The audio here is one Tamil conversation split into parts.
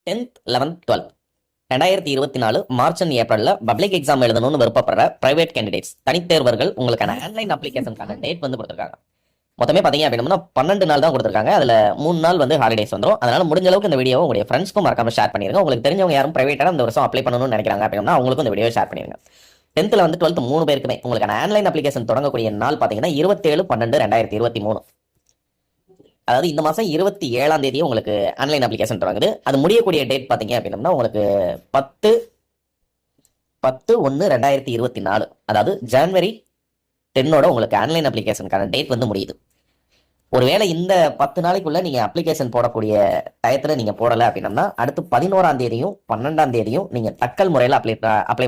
10th 11th 12th 2024 March and ஏப்ரலில் பப்ளிக் எக்ஸாம் எழுதணும்னு விருப்பப்படுற பிரைவேட் கேண்டிடேட்ஸ் தனித்தேர்வர்கள் உங்களுக்கான ஆன்லைன் அப்ளிகேஷனுக்கான டேட் வந்து கொடுத்துருக்காங்க. மொத்தமே பார்த்தீங்க அப்படின்னா 12 நாள் தான் கொடுத்துருக்காங்க. அதில் 3 நாள் வந்து ஹாலிடேஸ் வந்துடும். அதனால முடிஞ்ச அளவுக்கு இந்த வீடியோ உங்களுடைய ஃப்ரெண்ட்ஸ்க்கும் மறக்காம ஷேர் பண்ணிருங்க. உங்களுக்கு தெரிஞ்சவங்க யாரும் பிரைவேட்டாக இந்த வருஷம் அப்ளை பண்ணணும்னு நினைக்கிறாங்க அப்படின்னா அவங்களுக்கும் இந்த வீடியோ ஷேர் பண்ணிருங்க. 10th வந்து 12th 3 பேருக்குமே உங்களுக்கான ஆன்லைன் அப்ளிகேஷன் தொடங்கக்கூடிய நாள் பார்த்தீங்கன்னா 27/12/2023. அதாவது இந்த மாதம் 27ஆம் தேதி உங்களுக்கு ஆன்லைன் அப்ளிகேஷன் தொடங்குது. அது முடியக்கூடிய டேட் பார்த்தீங்க அப்படின்னா உங்களுக்கு 10/1/2024, அதாவது ஜனவரி 10 உங்களுக்கு ஆன்லைன் அப்ளிகேஷனுக்கான டேட் வந்து முடியுது. ஒருவேளை இந்த 10 நாளைக்குள்ள நீங்க அப்ளிகேஷன் போடக்கூடிய டயத்துல நீங்க போடல அப்படின்னா அடுத்து 11ஆம் தேதியும் 12ஆம் தேதியும் நீங்க தக்கல் முறையில் அப்ளை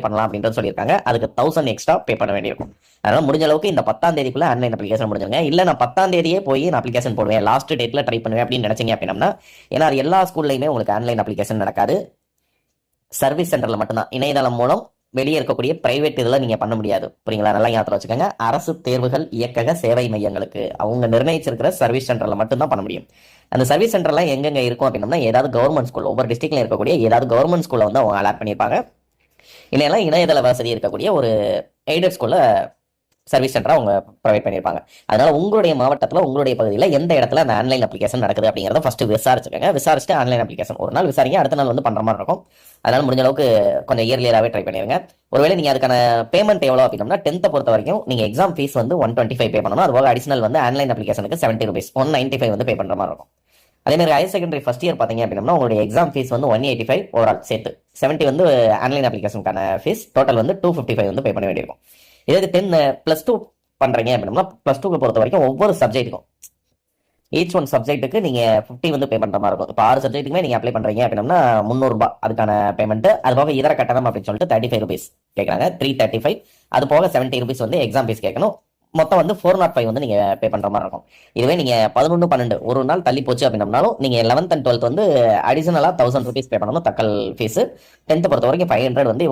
பண்ணலாம் அப்படின்றது சொல்லியிருக்காங்க. அதுக்கு 1000 எக்ஸ்ட்ரா பே பண்ண வேண்டியிருக்கும். அதனால முடிஞ்ச அளவுக்கு இந்த 10ஆம் தேதிக்குள்ள ஆன்லைன் அப்ளிகேஷன் முடிஞ்சிருங்க. இல்ல நான் 10ஆம் தேதியே போய் நான் அப்ளிகேஷன் போடுவேன், லாஸ்ட் டேட்ல ட்ரை பண்ணுவேன் அப்படின்னு நினைச்சீங்க அப்படின்னா, ஏன்னா எல்லா ஸ்கூல்லையுமே உங்களுக்கு ஆன்லைன் அப்ளிகேஷன் நடக்காது. சர்வீஸ் சென்டர்ல மட்டும்தான், இணையதளம் மூலம் வெளியே இருக்கக்கூடிய பிரைவேட் இதில் நீங்கள் பண்ண முடியாது. புரியுங்களா? நல்லா ஞாபகம் வச்சுக்கோங்க. அரசு தேர்வுகள் இயக்கக சேவை மையங்களுக்கு அவங்க நிர்ணயிச்சிருக்கிற சர்வீஸ் சென்டரில் மட்டும்தான் பண்ண முடியும். அந்த சர்வீஸ் சென்டர்லாம் எங்கெங்க இருக்கும் அப்படின்னா, ஏதாவது கவர்மெண்ட் ஸ்கூல், ஒவ்வொரு டிஸ்ட்ரிக்ட்ல இருக்கக்கூடிய ஏதாவது கவர்மெண்ட் ஸ்கூலில் வந்து அவங்க அலாட் பண்ணியிருப்பாங்க. இல்லைன்னா இணையதள வசதி இருக்கக்கூடிய ஒரு எய்டட் ஸ்கூலில் சர்வீஸ் சென்டராக அவங்க ப்ரொவைட் பண்ணியிருப்பாங்க. அதனால உங்களுடைய மாவட்டத்தில் உங்களுடைய பகுதியில் எந்த இடத்துல அந்த ஆன்லைன் அப்ளிகேஷன் நடக்குது அப்படிங்கிறத ஃபர்ஸ்ட் விசாரிச்சுக்கோங்க. விசாரிச்சுட்டு ஆன்லைன் அப்ளிகேஷன் ஒரு நாள் விசாரிங்க, அடுத்த நாள் வந்து பண்ணுற மாதிரி இருக்கும். அதனால முடிஞ்ச அளவுக்கு கொஞ்சம் இயர்லியராகவே ட்ரை பண்ணிடுங்க. ஒருவேளை நீங்கள் அதுக்கான பேமெண்ட் எவ்வளோ அப்படின்னா, 10th பொறுத்த வரைக்கும் நீங்கள் எக்ஸாம் ஃபீஸ் வந்து 125 பே பண்ணணும். அதுபோக அடிஷனல் வந்து ஆன்லைன் அப்ளிகேஷனுக்கு 70 rupees 195 வந்து பே பண்ணுற மாதிரி இருக்கும். அதே மாதிரி ஹையர் செகண்டரி ஃபர்ஸ்ட் இயர் பார்த்தீங்க அப்படின்னா உங்களுடைய எக்ஸாம் ஃபீஸ் வந்து 185 ஓவரால் சேர்த்து 70 வந்து ஆன்லைன் அப்ளிகேஷனுக்கான ஃபீஸ், டோட்டல் வந்து 255 வந்து பே பண்ண வேண்டியிருக்கும். இதற்கு 10 +2 பண்றீங்க அப்படின்னா +2 பொறுத்த வரைக்கும் ஒவ்வொரு சப்ஜெக்ட்டுக்கும் ஈச் ஒன் சப்ஜெக்ட்டுக்கு நீங்க 50 வந்து பே பண்ற மாதிரி இருக்கும். இப்போ 6 சப்ஜெக்ட்டுக்குமே நீங்க அப்ளை பண்றீங்க அப்படின்னா 300 ரூபாய் அதுக்கான பேமெண்ட். அது போக இதர கட்டணம் அப்படின்னு சொல்லிட்டு 35 rupees கேட்கறாங்க, 335. அது போக 70 rupees வந்து எக்ஸாம் ஃபீஸ் கேட்கணும். மொத்தம் வந்து 405 வந்து நீங்க பே பண்ற மாதிரி இருக்கும். இதுவே நீங்க 11, 12 ஒரு நாள் தள்ளி போச்சு அப்படின்னாலும் நீங்க 11th and 12th வந்து அடிஷனலா 1000 rupees பே பண்ணணும் தக்கல் ஃபீஸ். 10th பொறுத்த வரைக்கும் 500 வந்து